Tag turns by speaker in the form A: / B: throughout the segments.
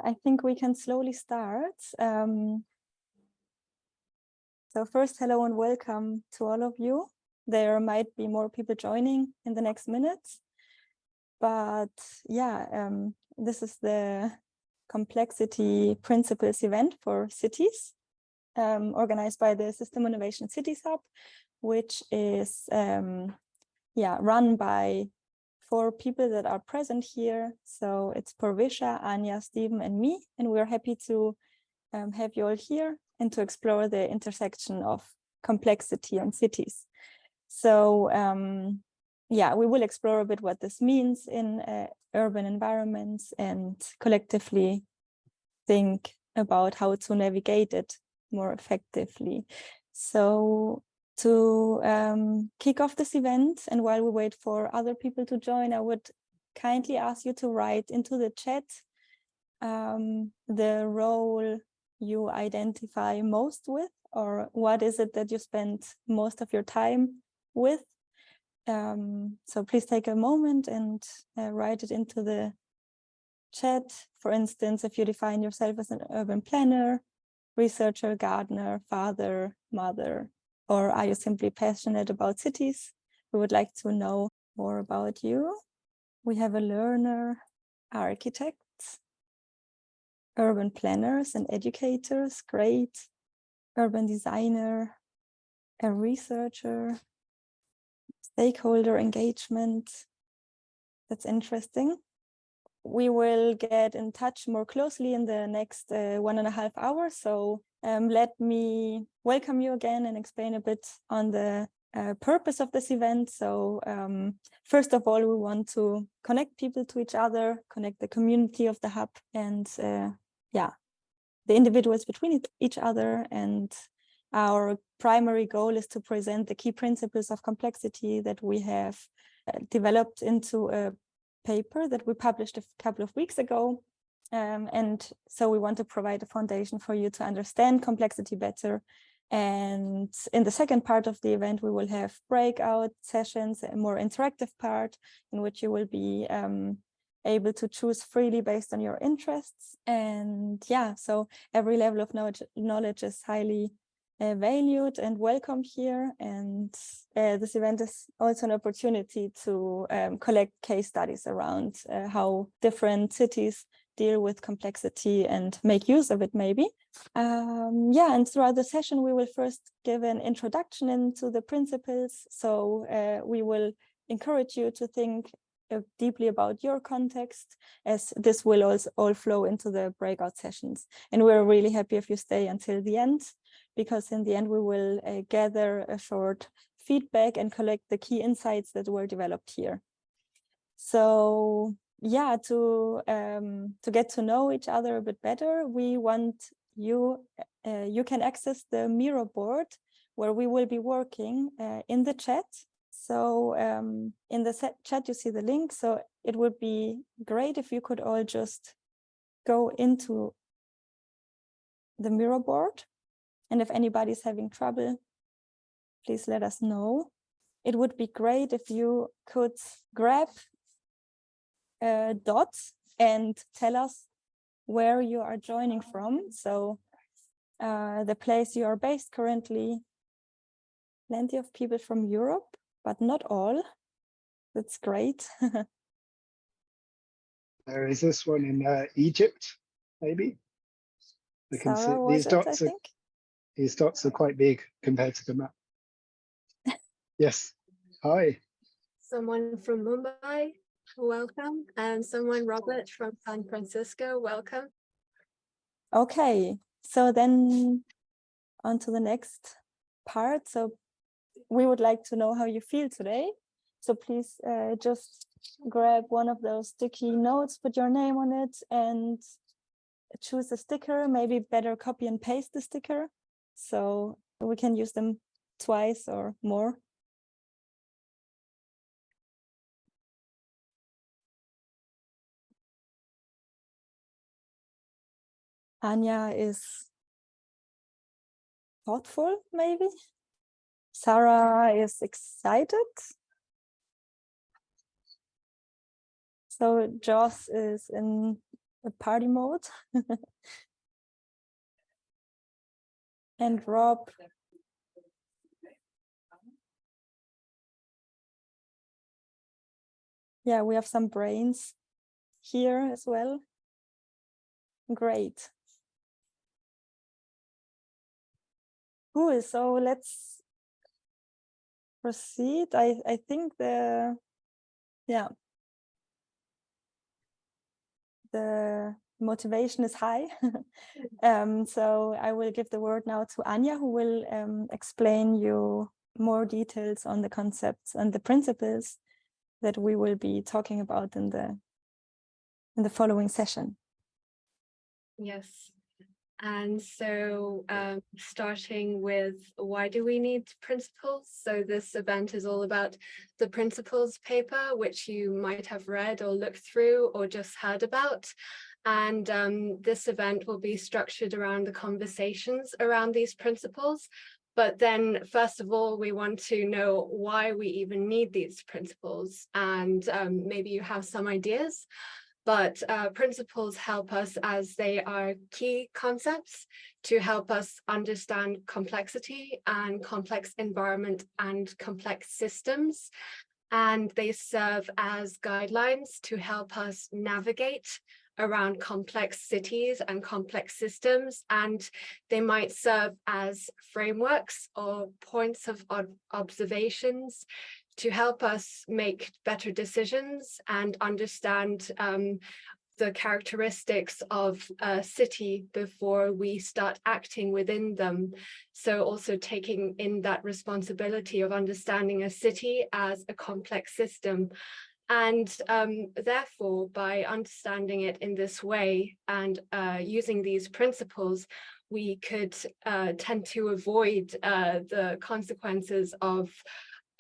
A: I think we can slowly start. So first, hello and welcome to all of you. There might be more people joining in the next minutes. But yeah, this is the Complexity Principles event for cities, organized by the System Innovation Cities Hub, which is run by 4 people that are present here. So it's Purvisha, Anya, Stephen, and me, and we're happy to have you all here and to explore the intersection of complexity and cities. So we will explore a bit what this means in urban environments and collectively think about how to navigate it more effectively. So to kick off this event, and while we wait for other people to join, I would kindly ask you to write into the chat the role you identify most with, or what is it that you spend most of your time with. So please take a moment and write it into the chat. For instance, if you define yourself as an urban planner, researcher, gardener, father, mother, or are you simply passionate about cities? We would like to know more about you. We have a learner, architects, urban planners and educators, great, urban designer, a researcher, stakeholder engagement. That's interesting. We will get in touch more closely in the next 1.5 hours. So let me welcome you again and explain a bit on the purpose of this event. So first of all, we want to connect people to each other, connect the community of the hub, and the individuals between each other. And our primary goal is to present the key principles of complexity that we have developed into a paper that we published a couple of weeks ago. And so we want to provide a foundation for you to understand complexity better. And in the second part of the event, we will have breakout sessions, a more interactive part in which you will be able to choose freely based on your interests. And so every level of knowledge is highly valued and welcome here. And this event is also an opportunity to collect case studies around how different cities deal with complexity and make use of it maybe. And throughout the session, we will first give an introduction into the principles. So we will encourage you to think deeply about your context, as this will also all flow into the breakout sessions. And we're really happy if you stay until the end, because in the end we will gather a short feedback and collect the key insights that were developed here. So to get to know each other a bit better, we want you can access the Miro board where we will be working in the chat. So in the chat, you see the link. So it would be great if you could all just go into the Miro board. And if anybody's having trouble, please let us know. It would be great if you could grab dots and tell us where you are joining from. So the place you are based currently, plenty of people from Europe, but not all. That's great.
B: There is this one in Egypt, maybe. We can see these dots are quite big compared to the map. Yes. Hi.
C: Someone from Mumbai, welcome. And someone, Robert, from San Francisco, welcome.
A: Okay, so then on to the next part. So we would like to know how you feel today. So please just grab one of those sticky notes, put your name on it, and choose a sticker. Maybe better copy and paste the sticker, so we can use them twice or more. Anya is thoughtful, maybe. Sarah is excited. So Joss is in a party mode. And Rob. Yeah, we have some brains here as well. Great. Cool, so let's proceed. I think the motivation is high. So I will give the word now to Anja, who will explain you more details on the concepts and the principles that we will be talking about in the following session.
C: Yes. And so starting with why do we need principles? So this event is all about the principles paper, which you might have read or looked through or just heard about. And this event will be structured around the conversations around these principles. But then, first of all, we want to know why we even need these principles. And maybe you have some ideas. But principles help us as they are key concepts to help us understand complexity and complex environment and complex systems. And they serve as guidelines to help us navigate around complex cities and complex systems. And they might serve as frameworks or points of observations to help us make better decisions and understand the characteristics of a city before we start acting within them. So also taking in that responsibility of understanding a city as a complex system. And therefore, by understanding it in this way and using these principles, we could tend to avoid the consequences of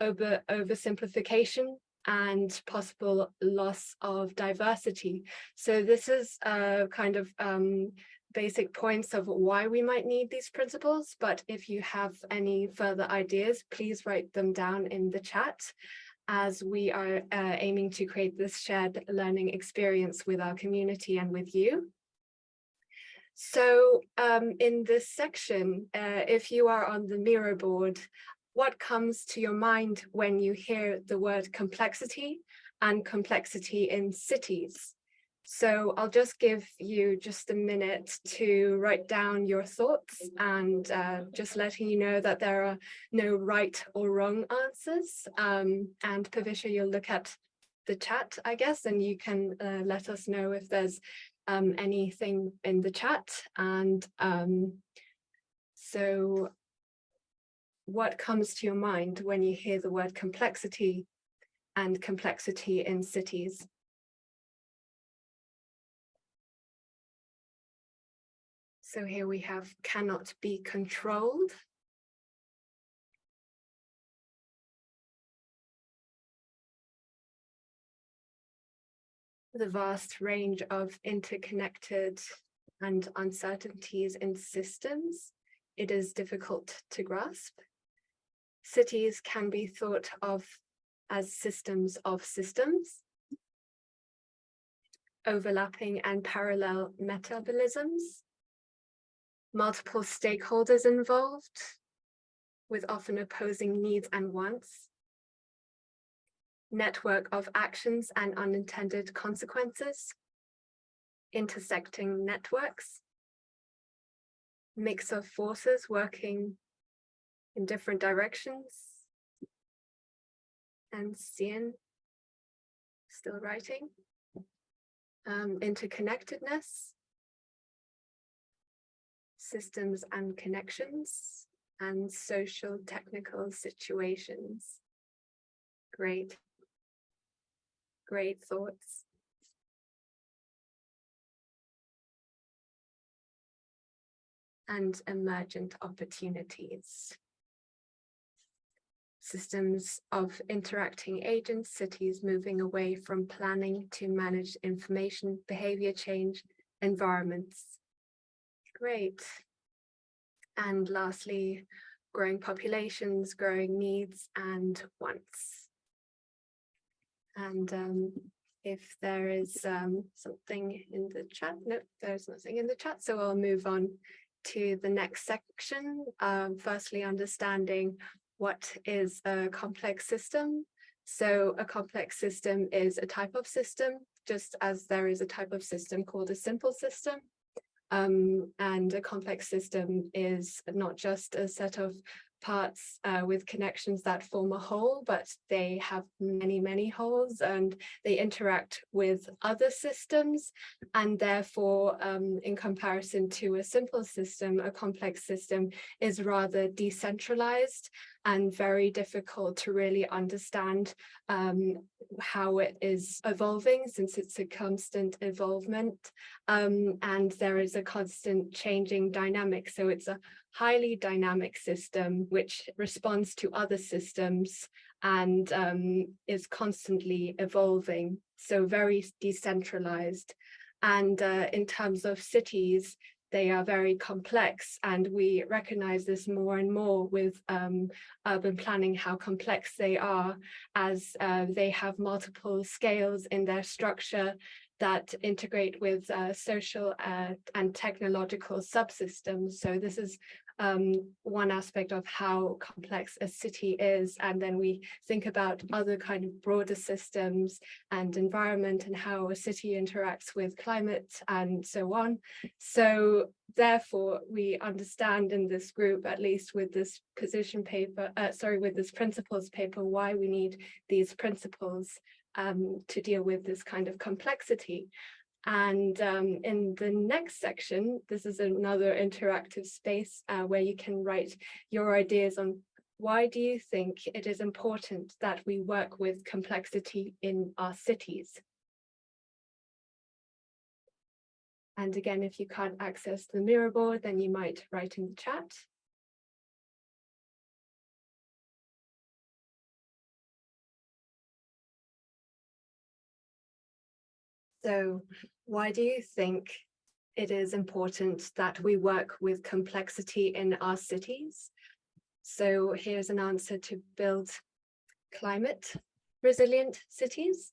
C: oversimplification and possible loss of diversity. So this is kind of basic points of why we might need these principles. But if you have any further ideas, please write them down in the chat, as we are aiming to create this shared learning experience with our community and with you. So in this section, if you are on the Miro board, what comes to your mind when you hear the word complexity and complexity in cities? So I'll just give you just a minute to write down your thoughts, and just letting you know that there are no right or wrong answers. And Pavisha, you'll look at the chat, I guess, and you can let us know if there's anything in the chat. And so what comes to your mind when you hear the word complexity and complexity in cities? So here we have cannot be controlled. The vast range of interconnected and uncertainties in systems, it is difficult to grasp. Cities can be thought of as systems of systems, overlapping and parallel metabolisms, multiple stakeholders involved, with often opposing needs and wants, network of actions and unintended consequences, intersecting networks, mix of forces working in different directions, and Cian, still writing, interconnectedness, systems and connections, and social technical situations. Great thoughts. And emergent opportunities. Systems of interacting agents, cities moving away from planning to manage information, behavior change, environments. Great. And lastly, growing populations, growing needs and wants. And if there is something in the chat. No, there's nothing in the chat. So I'll move on to the next section. Firstly, understanding what is a complex system. So a complex system is a type of system, just as there is a type of system called a simple system. And a complex system is not just a set of parts with connections that form a whole, but they have many, many wholes, and they interact with other systems. And therefore, in comparison to a simple system, a complex system is rather decentralized and very difficult to really understand how it is evolving, since it's a constant evolvement, and there is a constant changing dynamic. So it's a highly dynamic system which responds to other systems and is constantly evolving, so very decentralized. And in terms of cities, they are very complex, and we recognize this more and more with urban planning, how complex they are, as they have multiple scales in their structure that integrate with social and technological subsystems. So this is one aspect of how complex a city is. And then we think about other kind of broader systems and environment and how a city interacts with climate and so on. So therefore, we understand in this group, at least with this position paper, with this principles paper, why we need these principles to deal with this kind of complexity. And in the next section, this is another interactive space where you can write your ideas on why do you think it is important that we work with complexity in our cities. And again, if you can't access the Miro board, then you might write in the chat. So why do you think it is important that we work with complexity in our cities? So here's an answer: to build climate resilient cities.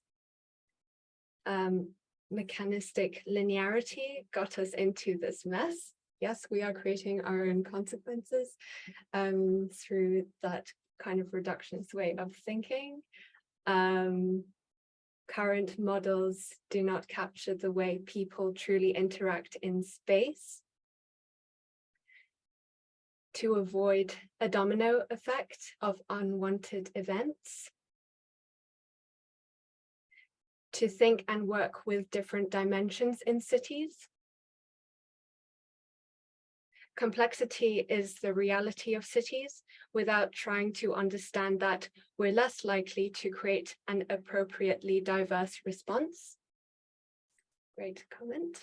C: Mechanistic linearity got us into this mess. Yes, we are creating our own consequences through that kind of reductionist way of thinking. Current models do not capture the way people truly interact in space. To avoid a domino effect of unwanted events. To think and work with different dimensions in cities. Complexity is the reality of cities. Without trying to understand that, we're less likely to create an appropriately diverse response. Great comment.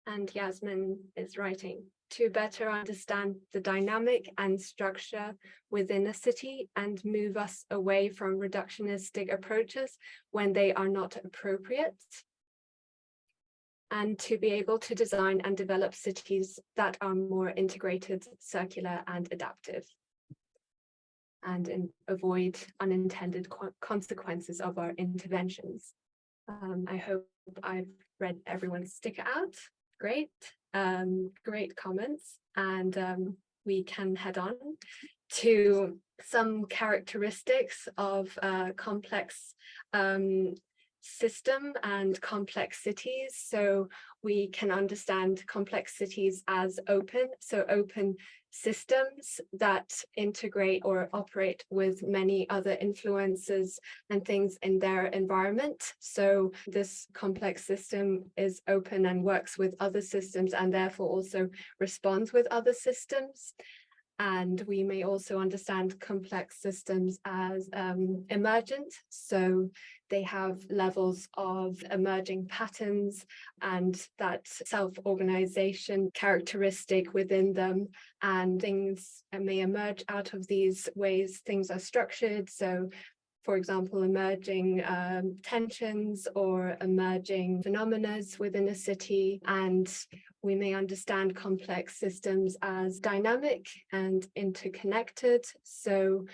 C: And Yasmin is writing: to better understand the dynamic and structure within a city and move us away from reductionistic approaches when they are not appropriate. And to be able to design and develop cities that are more integrated, circular, and adaptive. And avoid unintended consequences of our interventions. I hope I've read everyone's sticker out. Great, great comments. And we can head on to some characteristics of complex system and complex cities. So we can understand complex cities as open, so open systems that integrate or operate with many other influences and things in their environment. So this complex system is open and works with other systems and therefore also responds with other systems. And we may also understand complex systems as emergent. So they have levels of emerging patterns and that self-organization characteristic within them. And things may emerge out of these ways things are structured. So for example, emerging tensions or emerging phenomena within a city. And we may understand complex systems as dynamic and interconnected. So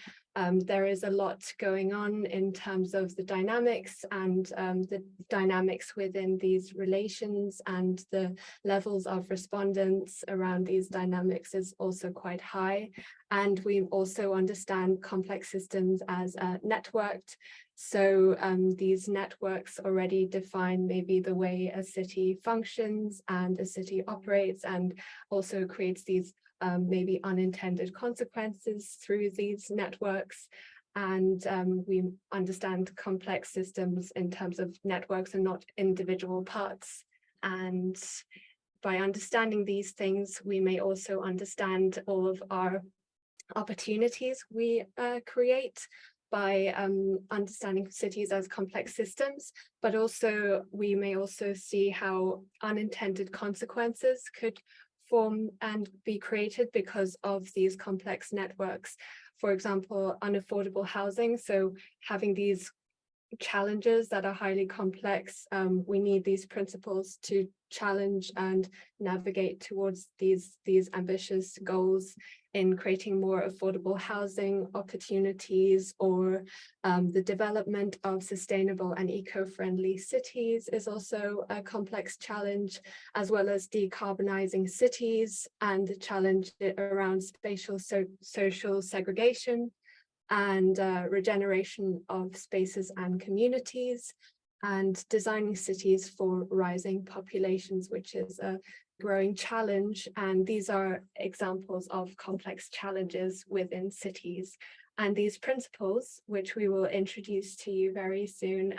C: there is a lot going on in terms of the dynamics and the dynamics within these relations, and the levels of respondents around these dynamics is also quite high. And we also understand complex systems as networked. So these networks already define maybe the way a city functions and a city operates, and also creates these maybe unintended consequences through these networks. And we understand complex systems in terms of networks and not individual parts. And by understanding these things, we may also understand all of our opportunities we create by understanding cities as complex systems, but also we may also see how unintended consequences could form and be created because of these complex networks. For example, unaffordable housing. So having these challenges that are highly complex, we need these principles to challenge and navigate towards these ambitious goals in creating more affordable housing opportunities, or the development of sustainable and eco-friendly cities is also a complex challenge, as well as decarbonizing cities and the challenge around spatial social segregation and regeneration of spaces and communities, and designing cities for rising populations, which is a growing challenge. And these are examples of complex challenges within cities. And these principles, which we will introduce to you very soon,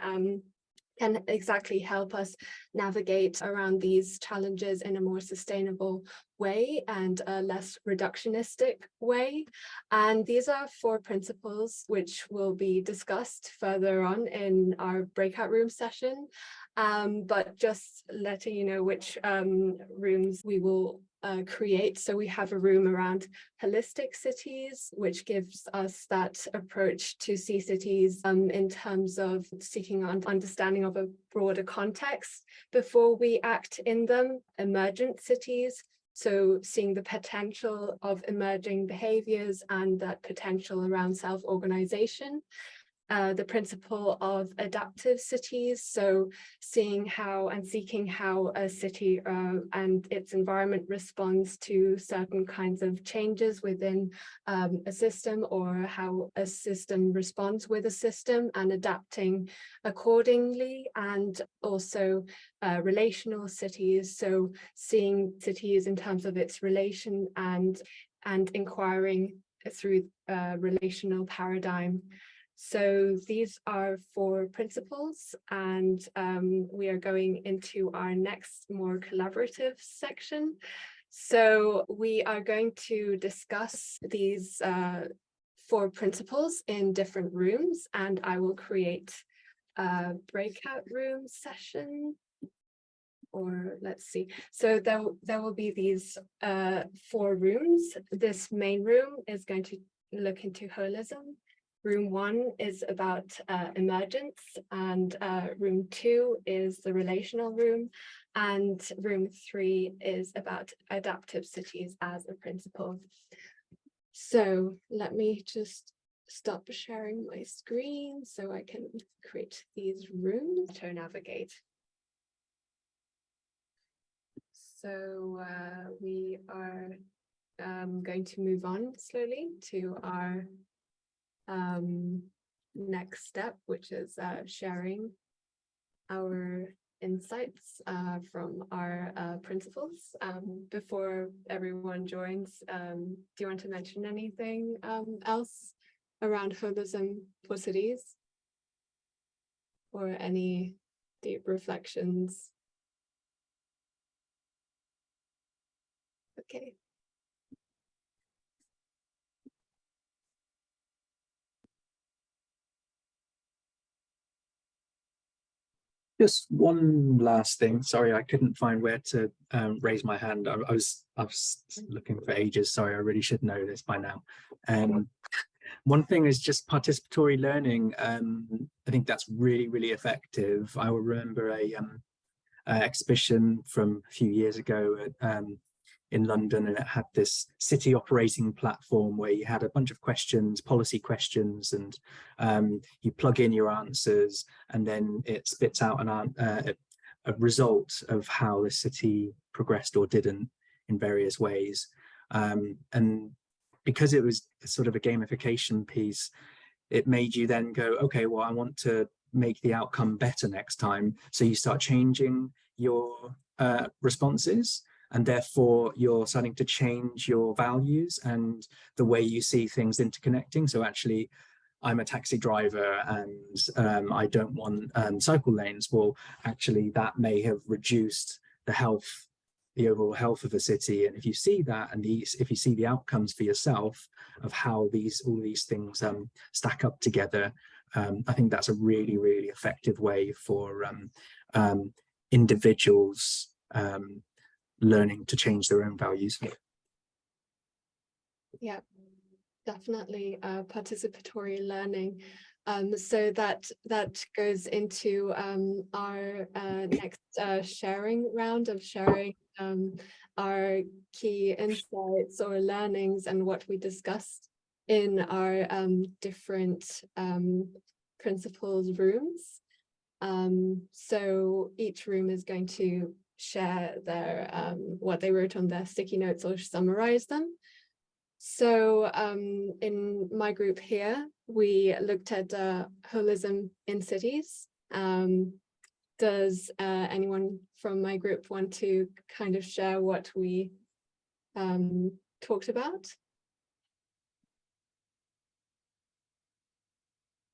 C: can exactly help us navigate around these challenges in a more sustainable way and a less reductionistic way. And these are 4 principles which will be discussed further on in our breakout room session. But just letting you know which rooms we will create. So we have a room around holistic cities, which gives us that approach to see cities in terms of seeking an understanding of a broader context before we act in them. Emergent cities, so seeing the potential of emerging behaviors and that potential around self-organization. The principle of adaptive cities, so seeing how and seeking how a city and its environment responds to certain kinds of changes within a system, or how a system responds with a system, and adapting accordingly. And also relational cities, so seeing cities in terms of its relation and inquiring through relational paradigm. So these are 4 principles, and we are going into our next more collaborative section. So we are going to discuss these 4 principles in different rooms, and I will create a breakout room session. Or let's see, so there will be these 4 rooms. This main room is going to look into holism. Room 1 is about emergence, and room 2 is the relational room, and room 3 is about adaptive cities as a principle. So let me just stop sharing my screen so I can create these rooms to navigate. So we are going to move on slowly to our next step, which is sharing our insights from our principles. Before everyone joins, do you want to mention anything else around holism for cities, or any deep reflections? Okay.
D: Just one last thing. Sorry, I couldn't find where to raise my hand. I was looking for ages. Sorry, I really should know this by now. One thing is just participatory learning. I think that's really, really effective. I will remember a exhibition from a few years ago at in London, and it had this city operating platform where you had a bunch of questions, policy questions, and you plug in your answers, and then it spits out a result of how the city progressed or didn't in various ways. And because it was sort of a gamification piece, it made you then go, okay, well, I want to make the outcome better next time. So you start changing your responses, and therefore you're starting to change your values and the way you see things interconnecting. So actually, I'm a taxi driver and I don't want cycle lanes. Well, actually, that may have reduced the overall health of a city. And if you see that, and if you see the outcomes for yourself of how all these things stack up together, I think that's a really, really effective way for individuals learning to change their own values.
C: Yeah, definitely participatory learning. So that goes into our next sharing round of sharing our key insights or learnings and what we discussed in our different principles rooms. So each room is going to share their what they wrote on their sticky notes or summarize them. So in my group here, we looked at holism in cities. Does anyone from my group want to kind of share what we talked about?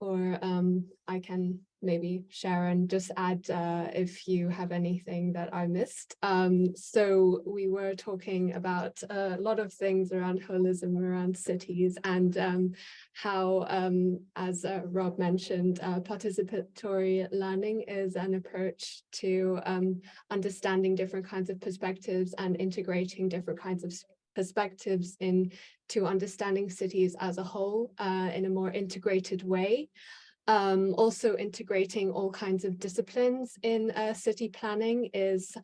C: Or I can maybe share and just add if you have anything that I missed. So we were talking about a lot of things around holism, around cities, and how, as Rob mentioned, participatory learning is an approach to understanding different kinds of perspectives and integrating different kinds of perspectives into understanding cities as a whole in a more integrated way. Also integrating all kinds of disciplines in city planning is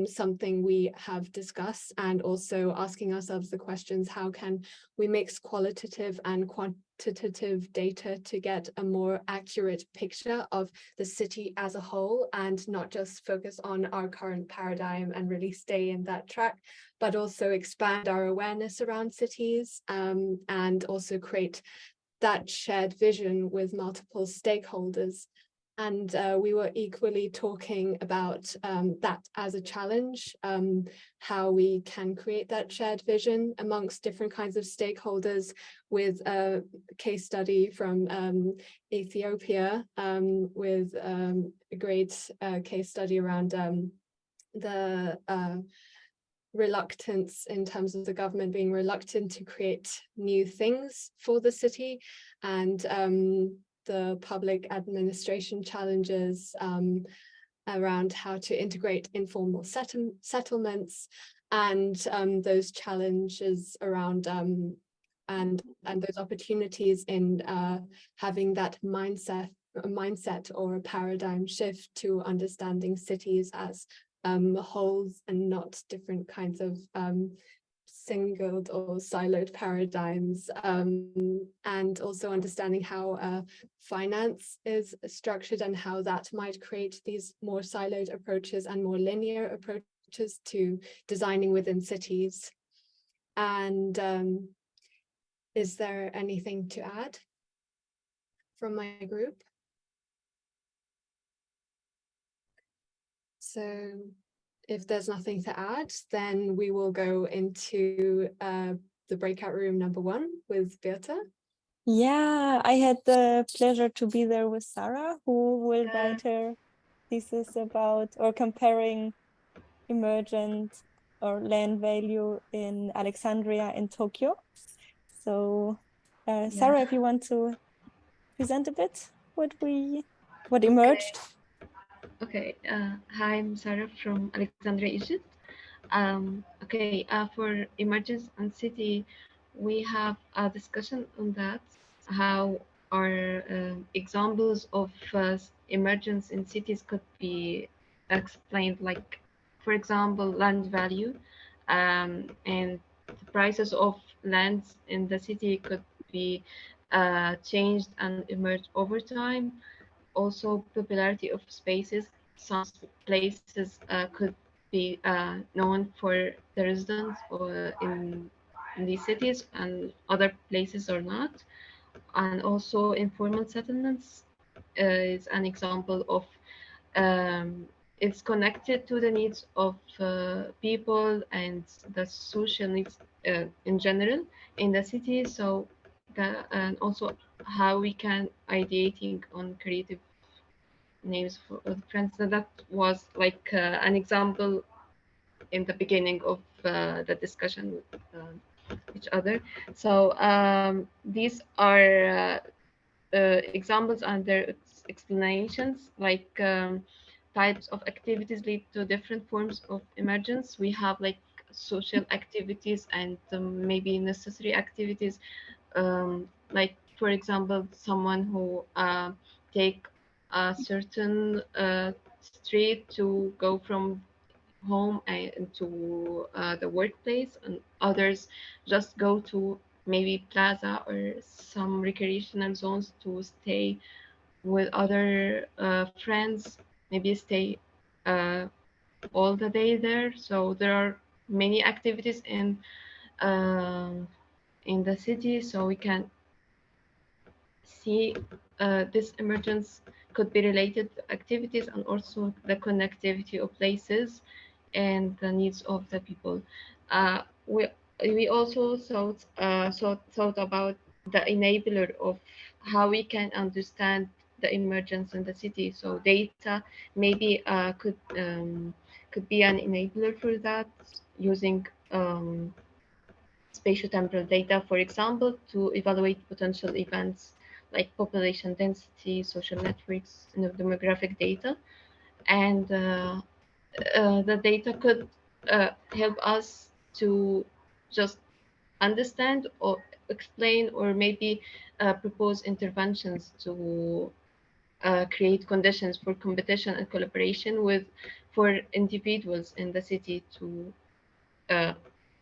C: something we have discussed, and also asking ourselves the questions, how can we mix qualitative and quantitative data to get a more accurate picture of the city as a whole, and not just focus on our current paradigm and really stay in that track, but also expand our awareness around cities, and also create that shared vision with multiple stakeholders. And we were equally talking about that as a challenge, how we can create that shared vision amongst different kinds of stakeholders, with a case study from Ethiopia, with a great case study around the reluctance in terms of the government being reluctant to create new things for the city, and the public administration challenges around how to integrate informal settlements, and those challenges around and those opportunities in having that mindset or a paradigm shift to understanding cities as wholes and not different kinds of singled or siloed paradigms, and also understanding how finance is structured and how that might create these more siloed approaches and more linear approaches to designing within cities. And is there anything to add from my group? So if there's nothing to add, then we will go into the breakout room number 1 with Birte.
A: Yeah, I had the pleasure to be there with Sarah, who will write her thesis about or comparing emergent or land value in Alexandria in Tokyo. So Sarah, if you want to present a bit what emerged.
E: Okay, hi, I'm Sarah from Alexandria, Egypt. For emergence and city, we have a discussion on that, how our examples of emergence in cities could be explained, like, for example, land value. and the prices of lands in the city could be changed and emerge over time. Also, popularity of spaces. Some places could be known for the residents or in these cities, and other places or not. And also, informal settlements is an example of it's connected to the needs of people and the social needs in general in the city. So and also how we can ideating on creative names for friends. So that was like an example in the beginning of the discussion with each other. So these are examples and their explanations, like types of activities lead to different forms of emergence. We have like social activities and maybe necessary activities, like for example, someone who take a certain street to go from home and to the workplace, and others just go to maybe plaza or some recreational zones to stay with other friends, maybe stay uh, all the day there. So there are many activities in the city, so we can see this emergence could be related to activities and also the connectivity of places and the needs of the people. Uh, we we also thought about the enabler of how we can understand the emergence in the city. So data maybe could be an enabler for that, using spatiotemporal data, for example, to evaluate potential events like population density, social networks, and demographic data. And the data could help us to just understand or explain or maybe propose interventions to create conditions for competition and collaboration with for individuals in the city to uh,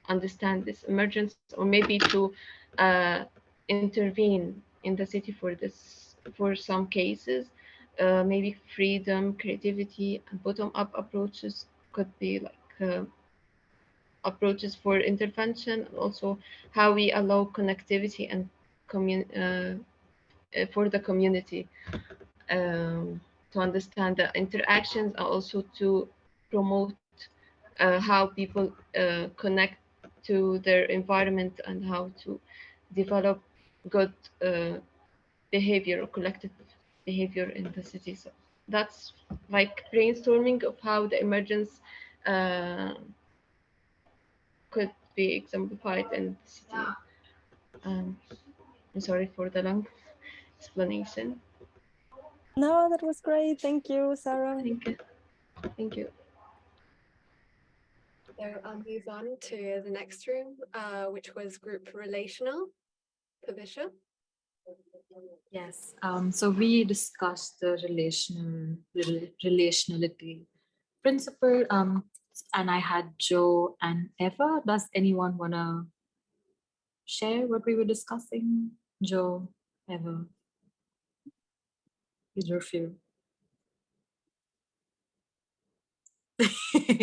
E: understand this emergence, or maybe to uh, intervene in the city for this for some cases. Maybe freedom, creativity, and bottom-up approaches could be like approaches for intervention, and also how we allow connectivity and for the community to understand the interactions, and also to promote how people connect to their environment and how to develop good behavior or collective behavior in the city. So that's like brainstorming of how the emergence uh, could be exemplified in the city. I'm sorry for the long explanation.
A: No, that was great. Thank you, Sarah.
E: Thank you. Thank you.
C: So I'll move on to the next room, which was group relational. Pavisha.
F: Yes. So we discussed the relationality principle. And I had Joe and Eva. Does anyone wanna share what we were discussing? Joe, Eva, either of you.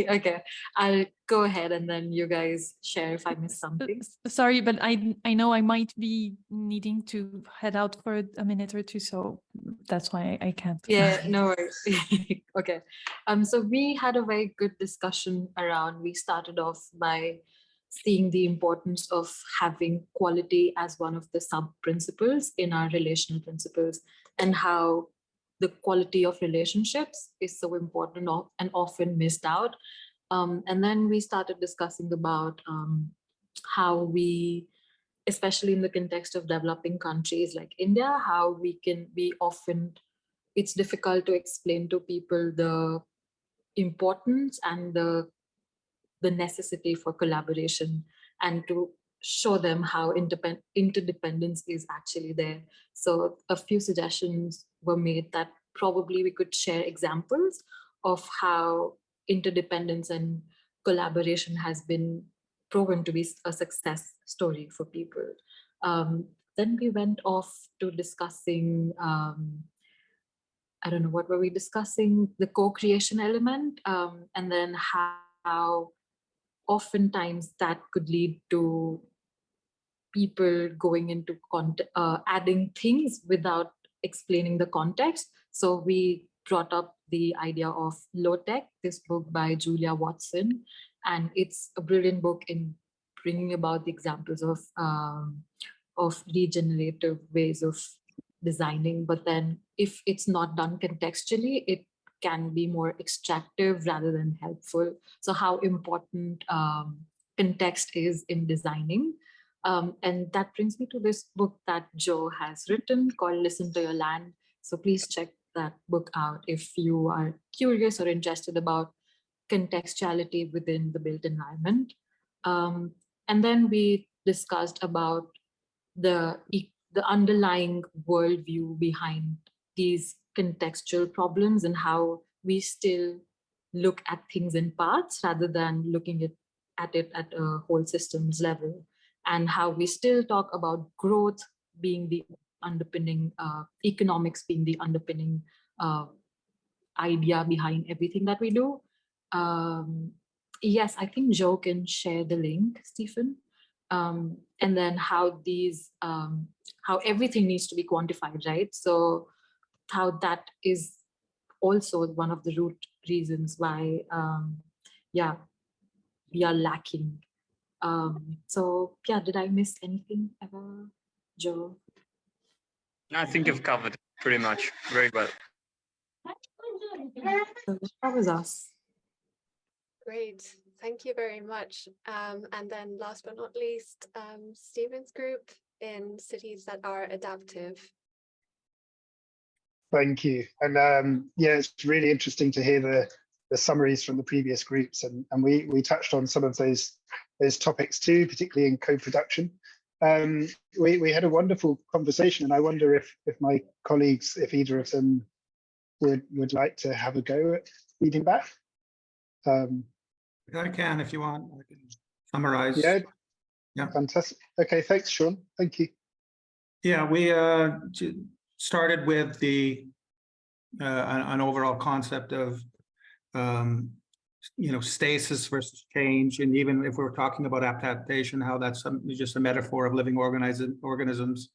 F: Okay, I'll go ahead and then you guys share if I missed something.
G: Sorry, but I know I might be needing to head out for a minute or two, so that's why I can't.
F: Yeah, no worries. Okay. So we had a very good discussion around, we started off by seeing the importance of having quality as one of the sub principles in our relational principles, and how the quality of relationships is so important and often missed out. And then we started discussing about how we, especially in the context of developing countries like India, how we often, it's difficult to explain to people the importance and the necessity for collaboration, and to show them how interdependence is actually there. So a few suggestions were made that probably we could share examples of how interdependence and collaboration has been proven to be a success story for people. Then we went off to discussing, I don't know, what were we discussing? The co-creation element, and then how oftentimes that could lead to people going into adding things without explaining the context. So we brought up the idea of Low Tech, this book by Julia Watson, and it's a brilliant book in bringing about the examples of regenerative ways of designing. But then if it's not done contextually, it can be more extractive rather than helpful. So how important context is in designing. And that brings me to this book that Joe has written called Listen to Your Land. So please check that book out if you are curious or interested about contextuality within the built environment. And then we discussed about the underlying worldview behind these contextual problems and how we still look at things in parts rather than looking at it at a whole systems level, and how we still talk about growth being the underpinning, economics being the underpinning idea behind everything that we do. Yes, I think Joe can share the link, Stephen. And then how these, how everything needs to be quantified, right? So how that is also one of the root reasons why, yeah, we are lacking. So yeah, did I miss anything ever, Joe?
H: I think you've covered it pretty much very well.
F: So that was us.
C: Great, thank you very much. And then last but not least, Stephen's group in cities that are adaptive.
B: Thank you. And yeah, it's really interesting to hear the summaries from the previous groups, and we touched on some of those topics too, particularly in co-production. We had a wonderful conversation, and I wonder if my colleagues, if either of them would like to have a go at feeding back.
I: I can, if you want. I can summarize.
B: Yeah. Fantastic. Okay, thanks, Sean. Thank you.
I: Yeah, we started with the an overall concept of stasis versus change, and even if we're talking about adaptation, how that's just a metaphor of living organisms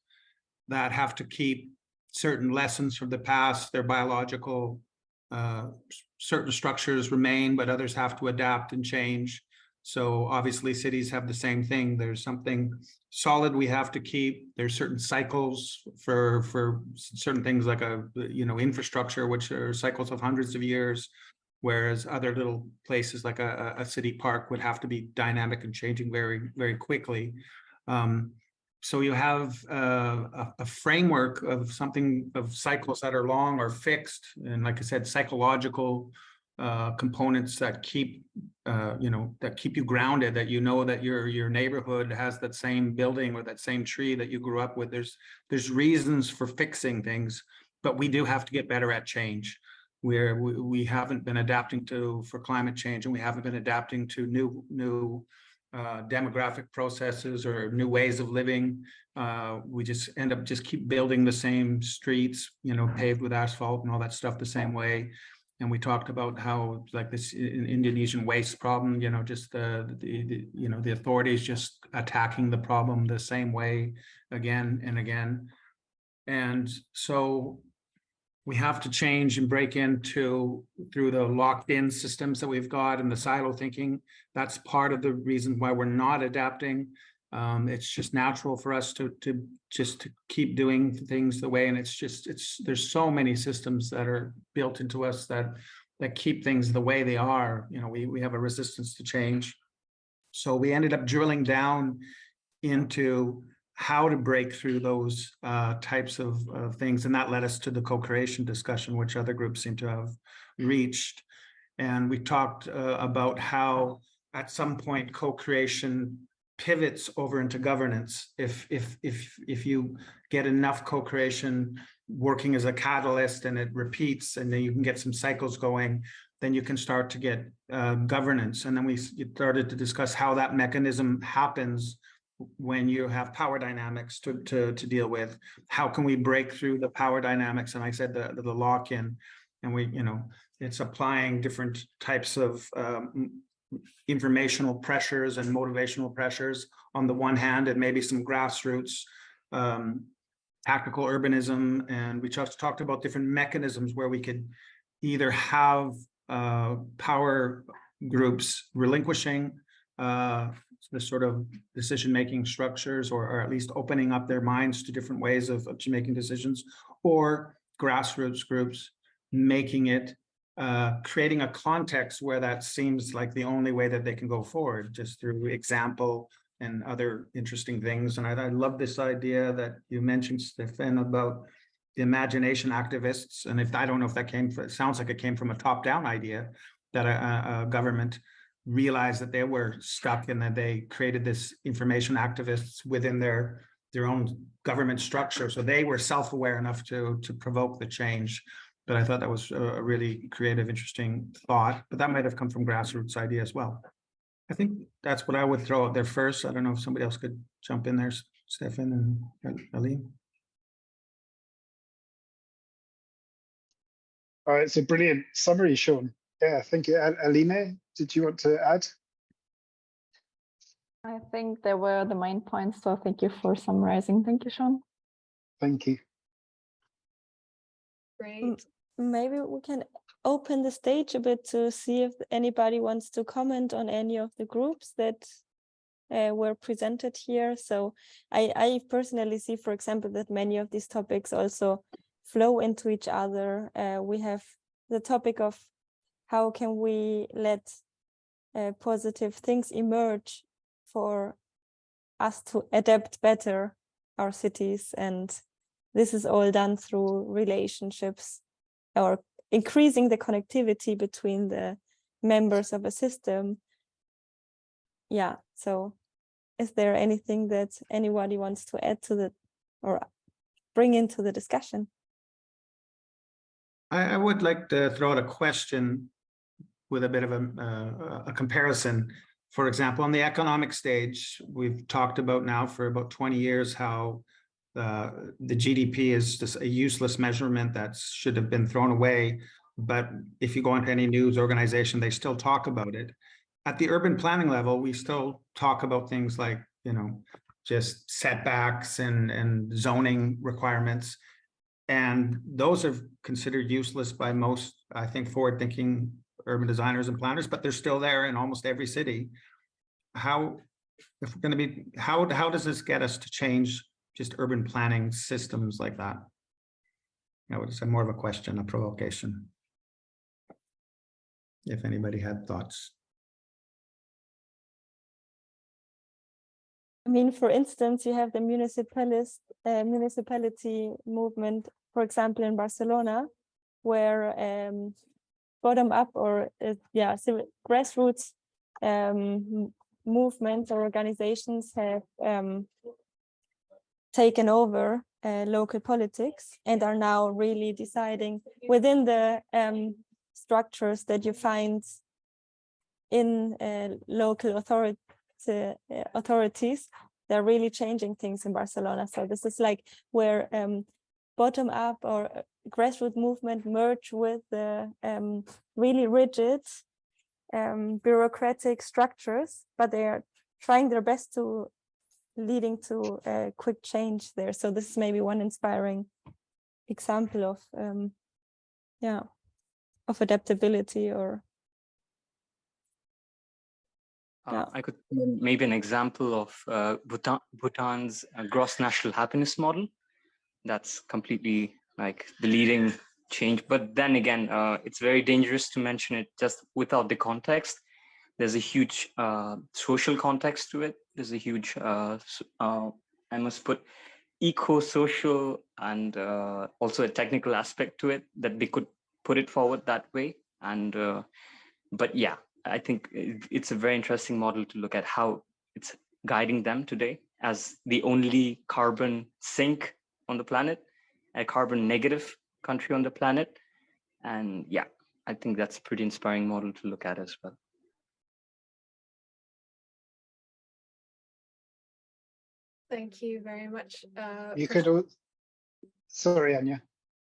I: that have to keep certain lessons from the past. Their biological certain structures remain, but others have to adapt and change. So obviously cities have the same thing. There's something solid we have to keep. There's certain cycles for certain things like infrastructure, which are cycles of hundreds of years, whereas other little places like a city park would have to be dynamic and changing very, very quickly. So you have a framework of cycles that are long or fixed, and like I said, psychological components that keep you grounded, that that your neighborhood has that same building or that same tree that you grew up with. There's reasons for fixing things, but we do have to get better at change. Where we haven't been adapting for climate change, and we haven't been adapting to new demographic processes or new ways of living. We just end up keep building the same streets, paved with asphalt and all that stuff the same way. And we talked about how, like, this Indonesian waste problem, just the authorities just attacking the problem the same way again and again. And so we have to change and break through the locked in systems that we've got and the silo thinking. That's part of the reason why we're not adapting. It's just natural for us to keep doing things the way, and there's so many systems that are built into us that keep things the way they are. We have a resistance to change. So we ended up drilling down into how to break through those types of things. And that led us to the co-creation discussion, which other groups seem to have reached. And we talked about how at some point co-creation pivots over into governance. If you get enough co-creation working as a catalyst and it repeats, and then you can get some cycles going, then you can start to get governance. And then we started to discuss how that mechanism happens when you have power dynamics to deal with. How can we break through the power dynamics? And I said the lock-in, and we, it's applying different types of informational pressures and motivational pressures on the one hand, and maybe some grassroots tactical urbanism. And we just talked about different mechanisms where we could either have power groups relinquishing the sort of decision-making structures, or at least opening up their minds to different ways of making decisions, or grassroots groups making it, creating a context where that seems like the only way that they can go forward, just through example and other interesting things. And I love this idea that you mentioned, Stefan, about the imagination activists. And I don't know if that it sounds like it came from a top-down idea, that a government realized that they were stuck, and that they created this information activists within their own government structure. So they were self-aware enough to provoke the change. But I thought that was a really creative, interesting thought. But that might have come from grassroots idea as well. I think that's what I would throw out there first. I don't know if somebody else could jump in there, Stefan and Aline.
B: All right, it's a brilliant summary, Sean. Yeah, thank you. Aline, did you want to add?
A: I think there were the main points, so thank you for summarizing. Thank you, Sean.
B: Thank you.
C: Great.
A: Maybe we can open the stage a bit to see if anybody wants to comment on any of the groups that were presented here. So I personally see, for example, that many of these topics also flow into each other. We have the topic of how can we let positive things emerge for us to adapt better our cities. And this is all done through relationships, or increasing the connectivity between the members of a system. Yeah, so is there anything that anybody wants to add to or bring into the discussion?
I: I would like to throw out a question with a bit of a comparison. For example, on the economic stage, we've talked about now for about 20 years how the GDP is just a useless measurement that should have been thrown away. But if you go into any news organization, they still talk about it. At the urban planning level, we still talk about things like, just setbacks and zoning requirements. And those are considered useless by most, I think, forward-thinking urban designers and planners, but they're still there in almost every city. How does this get us to change just urban planning systems like that? I would say more of a question, a provocation. If anybody had thoughts.
A: I mean, for instance, you have the municipality movement, for example, in Barcelona, where bottom-up or grassroots movements or organizations have taken over local politics and are now really deciding within the structures that you find in local authorities. They're really changing things in Barcelona. So this is like where bottom-up or grassroots movement merge with the really rigid bureaucratic structures, but they are trying their best to leading to a quick change there. So this is maybe one inspiring example of adaptability or
H: I could maybe an example of Bhutan's gross national happiness model. That's completely like the leading change. But then again, it's very dangerous to mention it just without the context. There's a huge social context to it. There's a huge, I must put, eco-social and also a technical aspect to it that they could put it forward that way. And but yeah, I think it's a very interesting model to look at how it's guiding them today as the only carbon sink on the planet, a carbon negative country on the planet. And yeah, I think that's a pretty inspiring model to look at as well.
C: Thank you very much.
B: You could, sorry, Anya.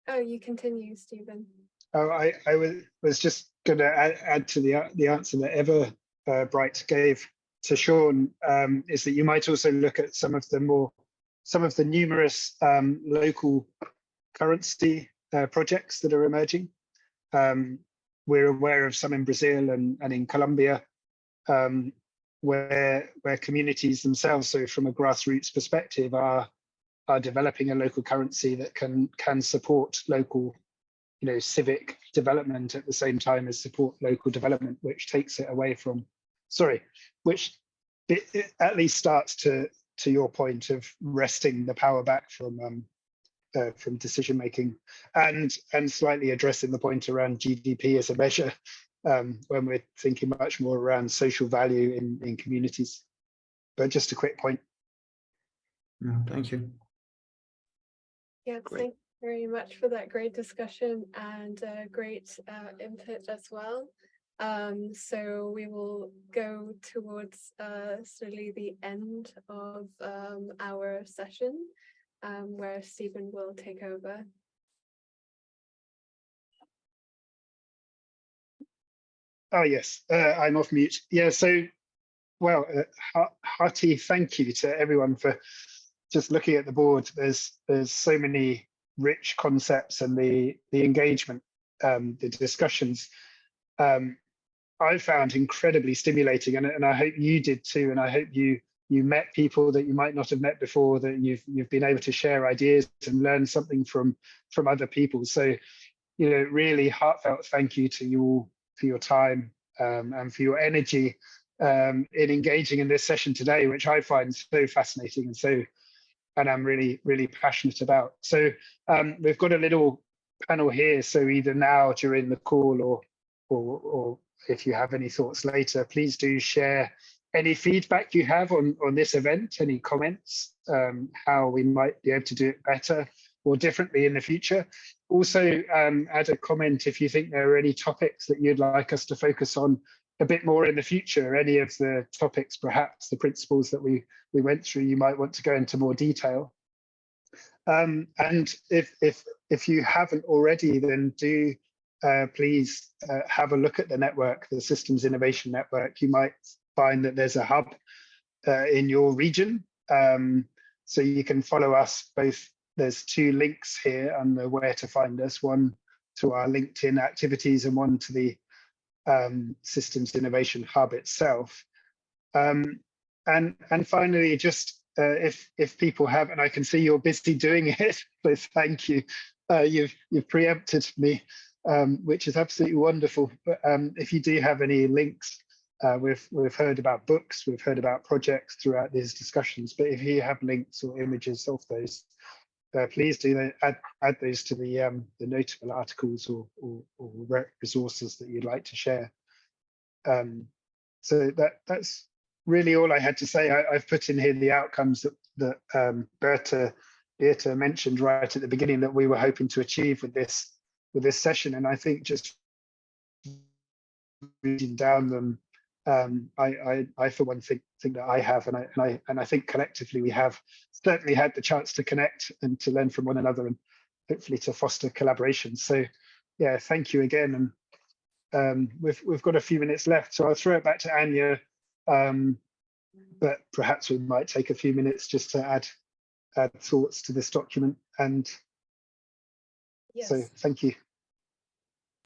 C: Oh, you continue, Stephen.
B: Oh, I was just going to add to the answer that Everbright gave to Sean, is that you might also look at some of the numerous local currency projects that are emerging. We're aware of some in Brazil and in Colombia, where communities themselves, so from a grassroots perspective, are developing a local currency that can support local, civic development at the same time as support local development, which takes it away from, which it at least starts to your point of wresting the power back from decision making, and slightly addressing the point around GDP as a measure, when we're thinking much more around social value in communities. But just a quick point.
I: Yeah, thank you.
C: Yeah, thank you very much for that great discussion and great input as well. So we will go towards slowly the end of our session, where Stephen will take over.
B: Oh yes, I'm off mute. Yeah, so, well, hearty thank you to everyone for just looking at the board. There's so many rich concepts, and the engagement, the discussions, I found incredibly stimulating, and I hope you did too. And I hope you met people that you might not have met before, that you've been able to share ideas and learn something from other people. So, really heartfelt thank you to you all for your time, and for your energy in engaging in this session today, which I find so fascinating and I'm really, really passionate about. So we've got a little panel here. So either now during the call or if you have any thoughts later, please do share any feedback you have on this event, any comments, how we might be able to do it better or differently in the future. Also, add a comment if you think there are any topics that you'd like us to focus on a bit more in the future, any of the topics, perhaps the principles that we went through, you might want to go into more detail. And if you haven't already, then do please have a look at the network, the Systems Innovation Network. You might find that there's a hub in your region, so you can follow us both. There's 2 links here under where to find us, one to our LinkedIn activities and one to the Systems Innovation Hub itself. And finally, just if people have, and I can see you're busy doing it, so thank you. You've preempted me, which is absolutely wonderful. But if you do have any links, we've heard about books, we've heard about projects throughout these discussions, but if you have links or images of those, please do add those to the notable articles or resources that you'd like to share. So that's really all I had to say. I've put in here the outcomes that Beate mentioned right at the beginning that we were hoping to achieve with this session, and I think just reading down them, I for one think that I have, and I think collectively we have certainly had the chance to connect and to learn from one another, and hopefully to foster collaboration. So yeah, thank you again. And we've got a few minutes left, so I'll throw it back to Anya, but perhaps we might take a few minutes just to add thoughts to this document. And yes. So thank you.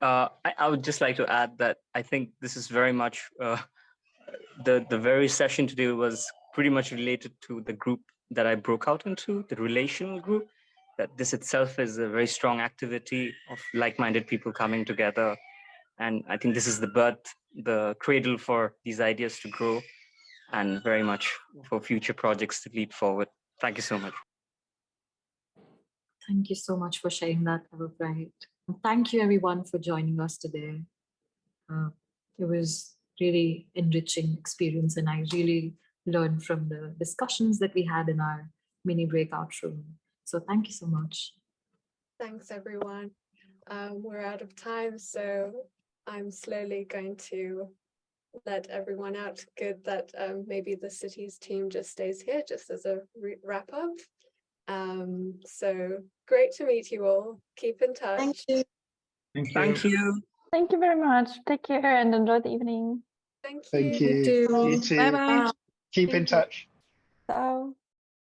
H: I would just like to add that I think this is very much the very session today was pretty much related to the group that I broke out into, the relational group. That this itself is a very strong activity of like-minded people coming together, and I think this is the cradle for these ideas to grow, and very much for future projects to lead forward. Thank you so much.
F: Thank you so much for sharing that, Everbright. Thank you everyone for joining us today. It was really enriching experience, and I really learned from the discussions that we had in our mini breakout room. So thank you so much.
C: Thanks everyone. we're out of time, so I'm slowly going to let everyone out. Good that maybe the city's team just stays here just as a wrap up. So great to meet you all. Keep in touch.
A: Thank you.
I: Thank you.
J: Thank you very much. Take care and enjoy the evening.
C: Thank you.
B: Thank you.
G: You too.
B: You too.
G: Bye bye.
B: Keep in touch.
A: Ciao.